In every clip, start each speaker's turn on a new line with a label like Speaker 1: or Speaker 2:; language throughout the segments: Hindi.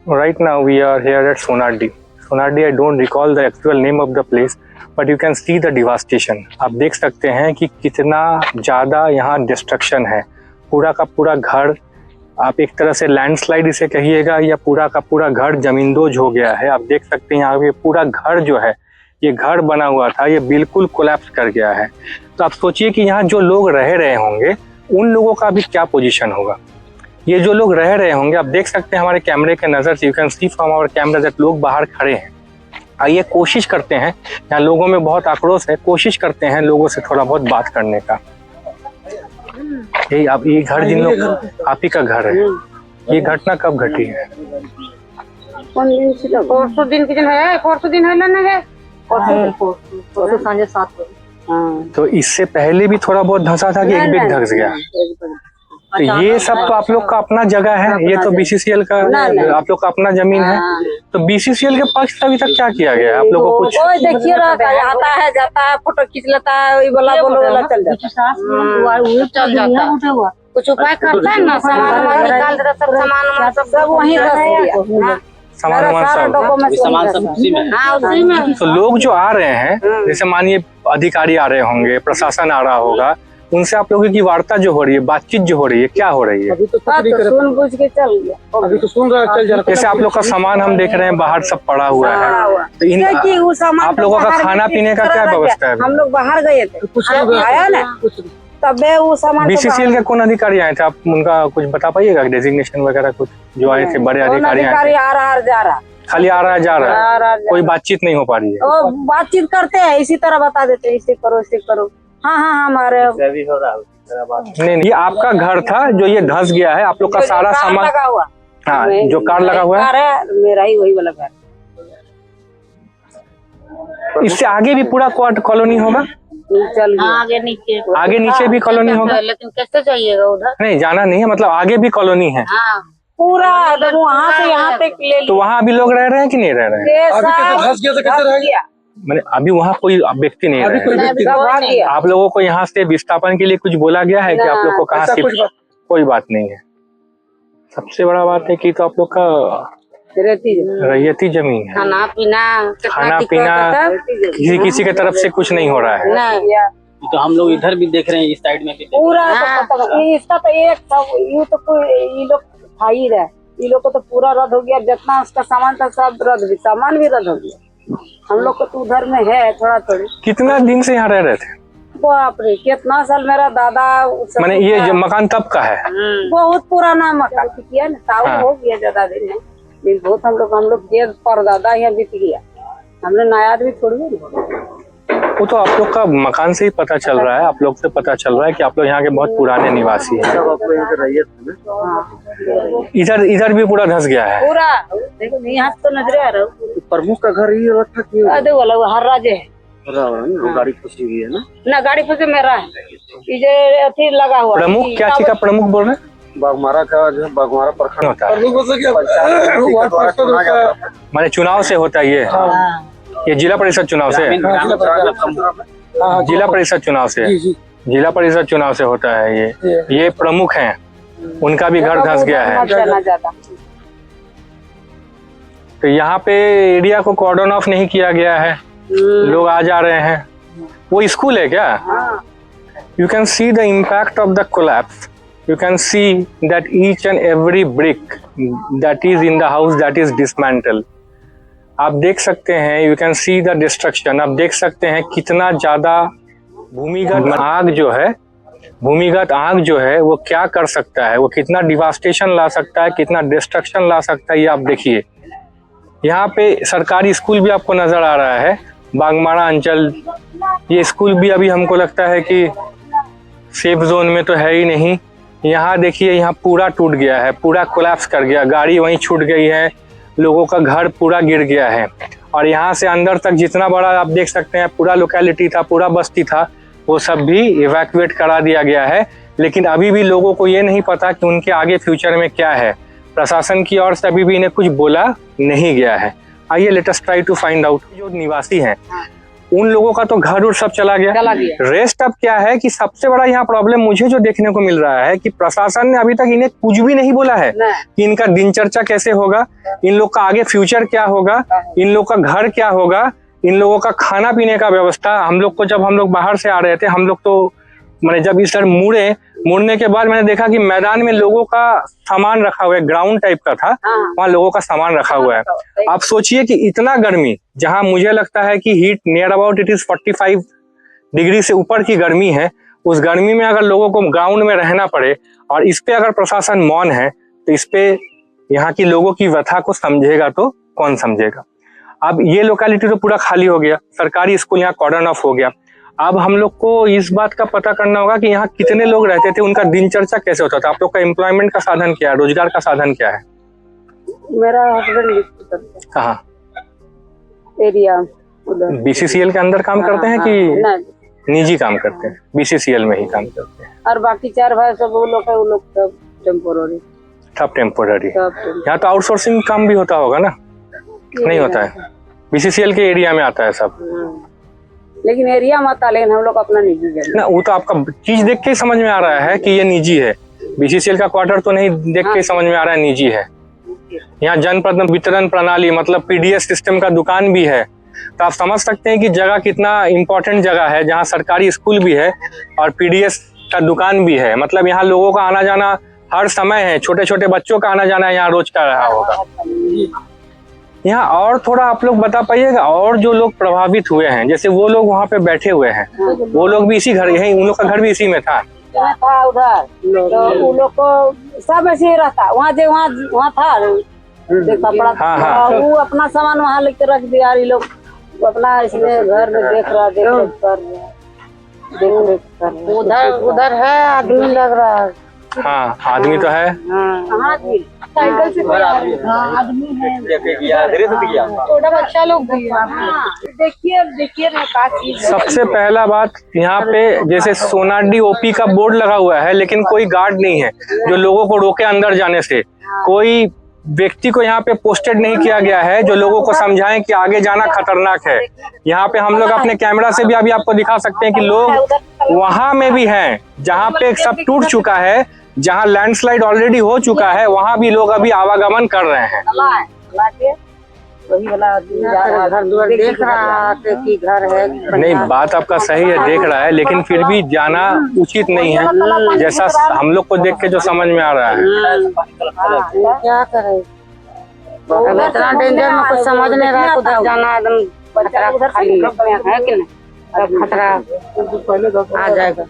Speaker 1: Right now we are here at Sonardi. Sonardi, I don't recall the actual name of the place, but you can see the devastation. आप देख सकते हैं कि कितना ज़्यादा यहाँ डिस्ट्रक्शन है। पूरा का पूरा घर, आप एक तरह से लैंडस्लाइड इसे कहिएगा, या पूरा का पूरा घर जमींदोज हो गया है। आप देख सकते हैं यहाँ पे पूरा घर जो है, ये घर बना हुआ था, ये बिल्कुल कोलैप्स कर गया है। तो आप सोचिए कि यहाँ जो लोग रह रहे होंगे उन लोगों का भी क्या पोजीशन होगा। ये जो लोग रह रहे होंगे, आप देख सकते हैं हमारे कैमरे के नज़र से, you can see from our camera that लोग बाहर खड़े हैं। आइए कोशिश करते हैं, यहाँ लोगों में बहुत आक्रोश है, कोशिश करते हैं लोगों से थोड़ा बहुत बात करने का। आप ये घर जिन लोग, आप ही का घर है, ये घटना कब घटी है?
Speaker 2: परसों दिन है ना, परसों सांझे 7 बजे।
Speaker 1: तो इससे पहले भी थोड़ा बहुत धंसा था कि एक भी धंस गया? तो ये सब तो आप लोग का अपना जगह है, ये तो बीसीसीएल का आप लोग का अपना जमीन है। तो बीसीसीएल के पक्ष अभी तक क्या किया गया? आप लोगों को कुछ
Speaker 2: देखिए, आता है जाता है, फोटो खींच लेता है, वाला चल जाता है, कुछ उपाय करता है ना, सामान निकाल देता, सब सामान सब वहीं सामान।
Speaker 1: तो लोग जो आ रहे हैं, जैसे मानिए अधिकारी आ रहे होंगे, प्रशासन आ रहा होगा, उनसे आप लोगों की वार्ता जो हो रही है, बातचीत जो हो रही है, क्या हो रही है?
Speaker 2: अभी तो सुन बुझ के चल गया, अभी तो सुन रहा चल जा रहा।
Speaker 1: जैसे आप लोग का सामान हम देख रहे हैं बाहर सब पड़ा हुआ है, तो इन आप लोगों का खाना पीने का क्या व्यवस्था है?
Speaker 2: हम लोग बाहर गए थे, आया ना, तबे वो सामान।
Speaker 1: बीसीसीएल के कौन अधिकारी आए थे? आप उनका कुछ बता पाइएगा, डेजिग्नेशन वगैरह कुछ जो आए थे, बड़े अधिकारी
Speaker 2: आ रहा जा रहा,
Speaker 1: खाली आ रहा है जा रहा है, कोई बातचीत नहीं हो पा रही है?
Speaker 2: बातचीत करते हैं, इसी तरह बता देते हैं, इसे करो इसे करो। हाँ हमारे
Speaker 1: नहीं, ये आपका घर था जो ये धंस गया है, आप लोग का सारा सामान
Speaker 2: लगा हुआ।
Speaker 1: हाँ, जो कार लगा हुआ है
Speaker 2: मेरा ही वही वाला घर।
Speaker 1: इससे आगे भी पूरा कॉलोनी होगा?
Speaker 2: आगे
Speaker 1: नीचे भी कॉलोनी होगा,
Speaker 2: लेकिन कैसे जाइएगा उधर?
Speaker 1: नहीं जाना नहीं है, मतलब आगे भी कॉलोनी है
Speaker 2: पूरा, वहाँ से यहाँ तक ले।
Speaker 1: तो वहाँ अभी लोग रह रहे हैं कि नहीं रह रहे हैं? मैंने अभी वहाँ कोई व्यक्ति नहीं रहे। आप लोगों को यहाँ से विस्थापन के लिए कुछ बोला गया है कि आप लोग को कहाँ से? कोई बात नहीं है। सबसे बड़ा बात है कि तो आप लोग का रैयती जमीन है, खाना पीना किसी के तरफ से कुछ नहीं हो रहा है।
Speaker 3: तो हम लोग इधर भी देख रहे हैं, इस साइड में भी
Speaker 2: पूरा इसका तो एक ये तो कोई ये लोग खा ही रहे, ये लोग को तो पूरा रद्द हो गया, जितना उसका सामान था सब रद्द, भी सामान भी रद्द हो गया। हम लोग को तो उधर में है थोड़ा थोड़ी।
Speaker 1: कितना दिन से यहाँ रह रहे थे?
Speaker 2: बाप रे, कितना साल। मेरा दादा
Speaker 1: मैंने ये जो मकान तब का है?
Speaker 2: बहुत पुराना मकान किया ना, ताऊ हो गया ज्यादा दिन में, बहुत हम लोग के परदादा यहाँ बीत गया, हमने नया आदमी थोड़ी।
Speaker 1: वो तो आप लोग का मकान से ही पता चल रहा है, आप लोग से पता चल रहा है कि आप लोग यहाँ के बहुत पुराने निवासी हैं। इधर भी पूरा धंस गया है
Speaker 2: पूरा। देखो यहाँ तो नजरे आ रहा है।
Speaker 3: प्रमुख का घर ये था कि
Speaker 2: हर राज्य है,
Speaker 3: गाड़ी फंसी हुई है
Speaker 2: ना गाड़ी फंसे मेरा है, ये अथी लगा हुआ।
Speaker 1: प्रमुख क्या चीज का प्रमुख बोल रहे हैं?
Speaker 3: बागमारा का जो बागमारा प्रखंड होता है,
Speaker 1: माने चुनाव से होता है ये जिला परिषद चुनाव से, जिला परिषद चुनाव से, जिला परिषद चुनाव से होता है ये प्रमुख हैं, उनका भी घर धंस गया है। तो यहाँ पे एरिया को कॉर्डन ऑफ नहीं किया गया है, लोग आ जा रहे हैं। वो स्कूल है क्या? You can see the impact of the collapse, you can see that each and every brick that is in the house that is dismantled. आप देख सकते हैं, you can see the destruction. आप देख सकते हैं कितना ज्यादा भूमिगत आग जो है वो क्या कर सकता है, वो कितना डिवास्टेशन ला सकता है, कितना डिस्ट्रक्शन ला सकता है, ये आप देखिए। यहाँ पे सरकारी स्कूल भी आपको नजर आ रहा है, बागमारा अंचल। ये स्कूल भी अभी हमको लगता है कि सेफ जोन में तो है ही नहीं। यहाँ देखिए, यहाँ पूरा टूट गया है, पूरा कोलैप्स कर गया, गाड़ी वहीं छूट गई है, लोगों का घर पूरा गिर गया है। और यहाँ से अंदर तक जितना बड़ा आप देख सकते हैं पूरा लोकेलिटी था, पूरा बस्ती था, वो सब भी इवैक्यूएट करा दिया गया है। लेकिन अभी भी लोगों को ये नहीं पता कि उनके आगे फ्यूचर में क्या है। प्रशासन की ओर से अभी भी इन्हें कुछ बोला नहीं गया है। आइए let us try to find out. जो निवासी हैं उन लोगों का तो घर उर सब चला गया। रेस्ट अब क्या है कि सबसे बड़ा यहाँ प्रॉब्लम मुझे जो देखने को मिल रहा है कि प्रशासन ने अभी तक इन्हें कुछ भी नहीं बोला है कि इनका दिनचर्या कैसे होगा, इन लोग का आगे फ्यूचर क्या होगा, इन लोग का घर क्या होगा, इन लोगों का खाना पीने का व्यवस्था। हम लोग को जब हम लोग बाहर से आ रहे थे, हम लोग तो मैंने जब इस तरह मुड़ने के बाद मैंने देखा कि मैदान में लोगों का सामान रखा हुआ है, ग्राउंड टाइप का था, वहाँ लोगों का सामान रखा हुआ है। आप सोचिए कि इतना गर्मी, जहां मुझे लगता है कि heat near about it is 45 degree से ऊपर की गर्मी है, उस गर्मी में अगर लोगों को ग्राउंड में रहना पड़े और इस पे अगर प्रशासन मौन है तो इस पे यहाँ की लोगों की व्यथा को समझेगा तो कौन समझेगा। अब ये लोकेलिटी तो पूरा खाली हो गया, सरकारी स्कूल यहाँ कॉर्डन ऑफ हो गया। अब हम लोग को इस बात का पता करना होगा कि यहाँ कितने लोग रहते थे, उनका दिनचर्या कैसे होता था। आप लोग का एम्प्लॉयमेंट का साधन क्या है, रोजगार का साधन क्या है?
Speaker 2: मेरा हस्बैंड
Speaker 1: कहाँ?
Speaker 2: एरिया उधर
Speaker 1: बीसीसीएल के अंदर काम करते हैं कि निजी काम करते हैं? बीसीसीएल में ही काम करते हैं।
Speaker 2: और बाकी 4 भाई सब वो लोग सब टेम्पोररी।
Speaker 1: सब टेम्पोररी। यहाँ तो आउटसोर्सिंग काम भी होता होगा ना? नहीं होता है, बीसीसीएल के एरिया में आता है सब।
Speaker 2: लेकिन एरिया मत आ, लेकिन हम लोग अपना निजी है
Speaker 1: ना। वो तो आपका चीज देख के समझ में आ रहा है कि ये निजी है। बीसीसीएल का क्वार्टर तो नहीं देख के समझ में आ रहा है निजी है। यहाँ जनप्रतिनिधि वितरण प्रणाली मतलब पीडीएस सिस्टम का दुकान भी है। तो आप समझ सकते हैं कि जगह कितना इम्पोर्टेंट जगह है, जहाँ सरकारी स्कूल भी है और पीडीएस का दुकान भी है। मतलब यहाँ लोगों का आना जाना हर समय है, छोटे छोटे बच्चों का आना जाना यहाँ रोज का रहा होगा। यहाँ और थोड़ा आप लोग बता पाइएगा, और जो लोग प्रभावित हुए हैं, जैसे वो लोग वहाँ पे बैठे हुए हैं, वो लोग भी इसी घर, यही उन लोग का घर भी इसी में था
Speaker 2: उधर, तो उन लोग को सब ऐसे ही रहता। वहाँ था कपड़ा,
Speaker 1: हाँ।
Speaker 2: वो अपना सामान वहाँ लेके रख दिया। ये लोग अपना इसमें घर में देख उधर है आदमी लग रहा है।
Speaker 1: हाँ, आदमी तो है।
Speaker 2: साइकिल से आदमी है, छोटा बच्चा लोग भी। देखिए
Speaker 1: सबसे पहला बात, यहाँ पे जैसे सोनाडी ओपी का बोर्ड लगा हुआ है, लेकिन कोई गार्ड नहीं है जो लोगों को रोके अंदर जाने से। कोई व्यक्ति को यहाँ पे पोस्टेड नहीं किया गया है जो लोगों को समझाएं कि आगे जाना खतरनाक है। यहाँ पे हम लोग अपने कैमरा से भी अभी आपको दिखा सकते हैं कि लोग वहां में भी हैं जहाँ पे सब टूट चुका है, जहाँ लैंडस्लाइड ऑलरेडी हो चुका है, वहां भी लोग अभी आवागमन कर रहे हैं।
Speaker 2: वही वाला देख रहा है कि घर है।
Speaker 1: नहीं, बात आपका सही है, देख रहा है, लेकिन फिर भी जाना उचित नहीं है, जैसा हम लोग को देख के जो समझ में आ रहा है।
Speaker 2: क्या करे, इतना डेंजर में कुछ समझ नहीं रहा। उधर जाना एकदम खतरा खाली है कि नहीं, खतरा आ जाएगा।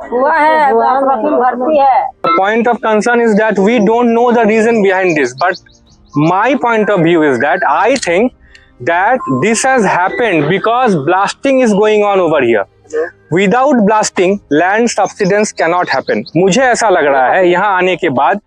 Speaker 2: हुआ है, भर्ती है।
Speaker 1: The point of concern is that we don't know the reason behind this, but my point of view is that I think that this has happened because blasting is going on over here. Without blasting, land subsidence cannot happen. मुझे ऐसा लग रहा है यहाँ आने के बाद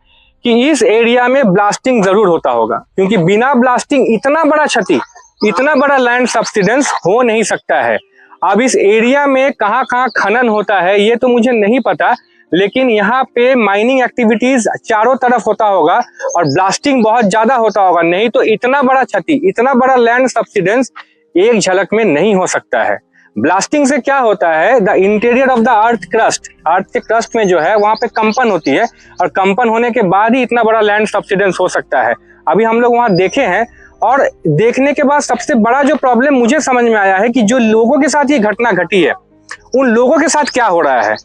Speaker 1: कि इस एरिया में ब्लास्टिंग जरूर होता होगा, क्योंकि बिना ब्लास्टिंग इतना बड़ा क्षति, इतना बड़ा लैंड सब्सिडेंस हो नहीं सकता है। अब इस एरिया में कहाँ कहाँ खनन होता है ये तो मुझे नहीं पता, लेकिन यहाँ पे माइनिंग एक्टिविटीज चारों तरफ होता होगा और ब्लास्टिंग बहुत ज्यादा होता होगा, नहीं तो इतना बड़ा क्षति, इतना बड़ा लैंड सब्सिडेंस एक झलक में नहीं हो सकता है। ब्लास्टिंग से क्या होता है, the interior of the earth के क्रस्ट में जो है वहां पे कंपन होती है और कंपन होने के बाद ही इतना बड़ा लैंड सब्सिडेंस हो सकता है। अभी हम लोग वहां देखे हैं और देखने के बाद सबसे बड़ा जो प्रॉब्लम मुझे समझ में आया है कि जो लोगों के साथ ये घटना घटी है उन लोगों के साथ क्या हो रहा है।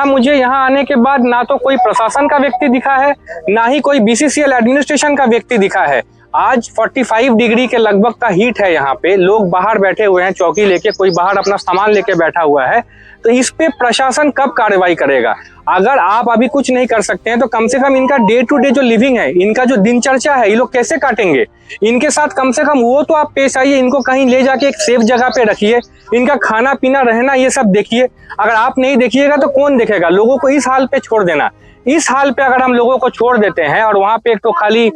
Speaker 1: मुझे यहाँ आने के बाद ना तो कोई प्रशासन का व्यक्ति दिखा है, ना ही कोई बीसीसीएल एडमिनिस्ट्रेशन का व्यक्ति दिखा है। आज 45 डिग्री के लगभग का हीट है यहाँ पे, लोग बाहर बैठे हुए हैं चौकी लेके, कोई बाहर अपना सामान लेके बैठा हुआ है। तो इस पे प्रशासन कब कार्रवाई करेगा? अगर आप अभी कुछ नहीं कर सकते हैं तो कम से कम इनका डे टू डे जो लिविंग है, इनका जो दिनचर्या है, ये लोग कैसे काटेंगे? इनके साथ कम से कम वो तो आप पेश आइए, इनको कहीं ले जाके एक सेफ जगह पे रखिए, इनका खाना पीना रहना ये सब देखिए। अगर आप नहीं देखिएगा तो कौन देखेगा? लोगों को इस हाल पे छोड़ देना, इस हाल पे अगर हम लोगों को छोड़ देते हैं और वहां पे एक तो खाली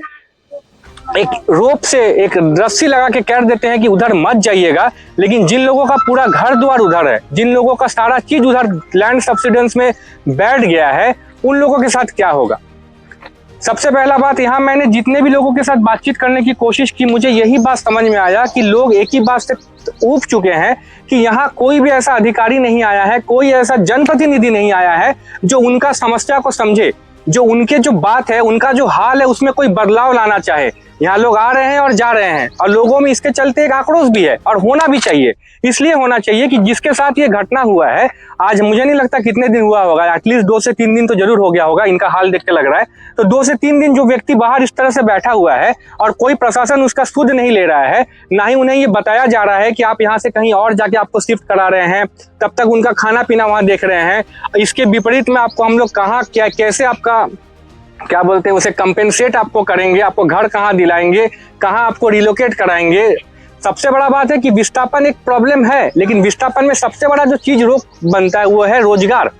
Speaker 1: एक रोप से एक रस्सी लगा के कह देते हैं कि उधर मत जाइएगा, लेकिन जिन लोगों का पूरा घर द्वार उधर है, जिन लोगों का सारा चीज उधर लैंड सब्सिडेंस में बैठ गया है, उन लोगों के साथ क्या होगा? सबसे पहला बात, यहाँ मैंने जितने भी लोगों के साथ बातचीत करने की कोशिश की, मुझे यही बात समझ में आया कि लोग एक ही बात से ऊब चुके हैं कि यहाँ कोई भी ऐसा अधिकारी नहीं आया है, कोई ऐसा जनप्रतिनिधि नहीं आया है जो उनका समस्या को समझे, जो उनके जो बात है, उनका जो हाल है उसमें कोई बदलाव लाना चाहे। यहाँ लोग आ रहे हैं और जा रहे हैं और लोगों में इसके चलते एक आक्रोश भी है और होना भी चाहिए। इसलिए होना चाहिए कि जिसके साथ ये घटना हुआ है, आज मुझे नहीं लगता कितने दिन हुआ होगा, एटलीस्ट 2 से 3 दिन तो जरूर हो गया होगा, इनका हाल देख के लग रहा है। तो 2 से 3 दिन जो व्यक्ति बाहर इस तरह से बैठा हुआ है और कोई प्रशासन उसका सुध नहीं ले रहा है, ना ही उन्हें ये बताया जा रहा है कि आप यहाँ से कहीं और जाके आपको शिफ्ट करा रहे हैं, तब तक उनका खाना पीना वहाँ देख रहे हैं। इसके विपरीत में आपको हम लोग कहाँ क्या कैसे आपका क्या बोलते हैं उसे कंपेंसेट आपको करेंगे, आपको घर कहाँ दिलाएंगे, कहाँ आपको रिलोकेट कराएंगे। सबसे बड़ा बात है कि विस्थापन एक प्रॉब्लम है, लेकिन विस्थापन में सबसे बड़ा जो चीज रोक बनता है वो है रोजगार।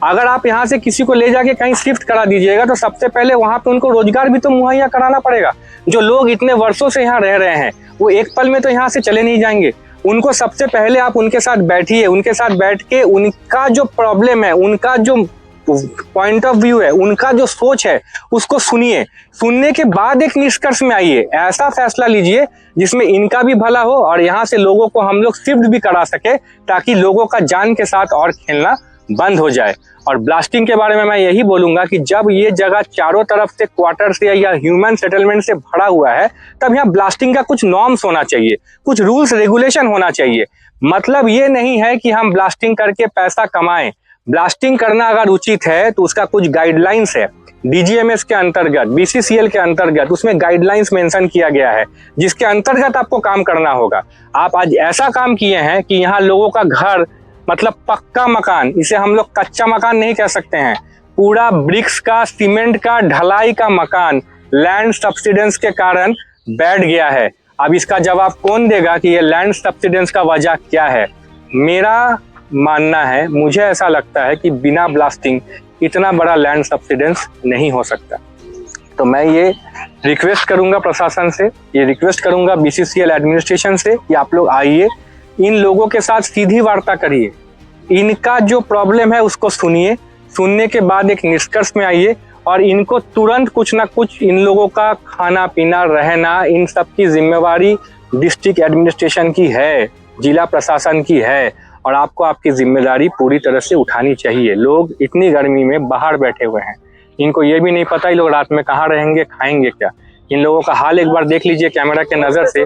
Speaker 1: अगर आप यहाँ से किसी को ले जाके कहीं शिफ्ट करा दीजिएगा तो सबसे पहले वहाँ पे उनको रोजगार भी तो मुहैया कराना पड़ेगा। जो लोग इतने वर्षों से यहाँ रह रहे हैं वो एक पल में तो यहाँ से चले नहीं जाएंगे। उनको सबसे पहले आप उनके साथ बैठिए, उनके साथ बैठ के उनका जो प्रॉब्लम है, उनका जो पॉइंट ऑफ व्यू है, उनका जो सोच है उसको सुनिए। सुनने के बाद एक निष्कर्ष में आइए, ऐसा फैसला लीजिए जिसमें इनका भी भला हो और यहाँ से लोगों को हम लोग शिफ्ट भी करा सके, ताकि लोगों का जान के साथ और खेलना बंद हो जाए। और ब्लास्टिंग के बारे में मैं यही बोलूंगा कि जब ये जगह चारों तरफ से क्वार्टर से या ह्यूमन सेटलमेंट से भरा हुआ है, तब यहाँ ब्लास्टिंग का कुछ नॉर्म्स होना चाहिए, कुछ रूल्स रेगुलेशन होना चाहिए। मतलब ये नहीं है कि हम ब्लास्टिंग करके पैसा कमाएं। ब्लास्टिंग करना अगर उचित है तो उसका कुछ गाइडलाइंस है, डीजीएमएस के अंतर्गत, बीसीसीएल के अंतर्गत उसमें गाइडलाइंस मेंशन किया गया है, जिसके अंतर्गत आपको काम करना होगा। आप आज ऐसा काम किए हैं कि यहाँ लोगों का घर, मतलब पक्का मकान, इसे हम लोग कच्चा मकान नहीं कह सकते हैं, पूरा ब्रिक्स का, सीमेंट का, ढलाई का मकान लैंड सब्सिडेंस के कारण बैठ गया है। अब इसका जवाब कौन देगा कि ये लैंड सब्सिडेंस का वजह क्या है? मेरा मानना है, मुझे ऐसा लगता है कि बिना ब्लास्टिंग इतना बड़ा लैंड सब्सिडेंस नहीं हो सकता। तो मैं ये रिक्वेस्ट करूंगा प्रशासन से, ये रिक्वेस्ट करूंगा बीसीसीएल एडमिनिस्ट्रेशन से कि आप लोग आइए, इन लोगों के साथ सीधी वार्ता करिए, इनका जो प्रॉब्लम है उसको सुनिए, सुनने के बाद एक निष्कर्ष में आइए और इनको तुरंत कुछ ना कुछ, इन लोगों का खाना पीना, रहना, इन सब की जिम्मेवारी डिस्ट्रिक्ट एडमिनिस्ट्रेशन की है, जिला प्रशासन की है और आपको आपकी जिम्मेदारी पूरी तरह से उठानी चाहिए। लोग इतनी गर्मी में बाहर बैठे हुए हैं, इनको ये भी नहीं पता ये लोग रात में कहाँ रहेंगे, खाएंगे क्या। इन लोगों का हाल एक बार देख लीजिए कैमरा के नजर से,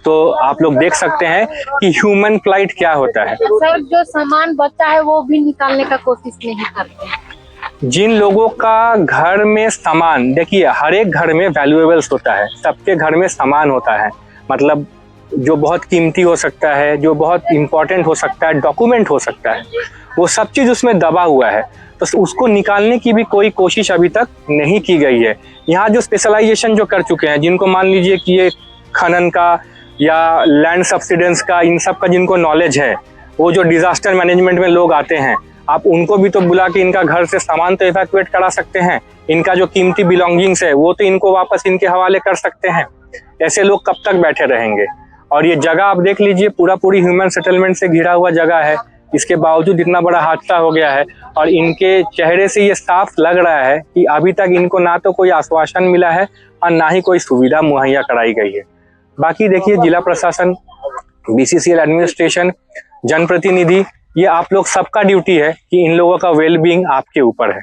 Speaker 1: तो आप लोग देख सकते हैं कि ह्यूमन फ्लाइट क्या होता है।
Speaker 4: सर, जो सामान बचा है वो भी निकालने का कोशिश नहीं करते।
Speaker 1: जिन लोगों का घर में सामान, देखिए हर एक घर में वैल्यूएबल्स होता है, सबके घर में सामान होता है, मतलब जो बहुत कीमती हो सकता है, जो बहुत इंपॉर्टेंट हो सकता है, डॉक्यूमेंट हो सकता है, वो सब चीज़ उसमें दबा हुआ है। तो उसको निकालने की भी कोई कोशिश अभी तक नहीं की गई है। यहाँ जो स्पेशलाइजेशन जो कर चुके हैं, जिनको मान लीजिए कि ये खनन का या लैंड सब्सिडेंस का, इन सब का जिनको नॉलेज है, वो जो डिजास्टर मैनेजमेंट में लोग आते हैं, आप उनको भी तो बुला के इनका घर से सामान तो इवैक्यूएट करा सकते हैं, इनका जो कीमती बिलोंगिंग्स है वो तो इनको वापस इनके हवाले कर सकते हैं। ऐसे लोग कब तक बैठे रहेंगे? और ये जगह आप देख लीजिए, पूरी ह्यूमन सेटलमेंट से घिरा हुआ जगह है, इसके बावजूद इतना बड़ा हादसा हो गया है और इनके चेहरे से ये साफ लग रहा है कि अभी तक इनको ना तो कोई आश्वासन मिला है और ना ही कोई सुविधा मुहैया कराई गई है। बाकी देखिए, जिला प्रशासन, बीसीसीएल एडमिनिस्ट्रेशन, जनप्रतिनिधि, ये आप लोग सबका ड्यूटी है कि इन लोगों का वेलबींग आपके ऊपर है।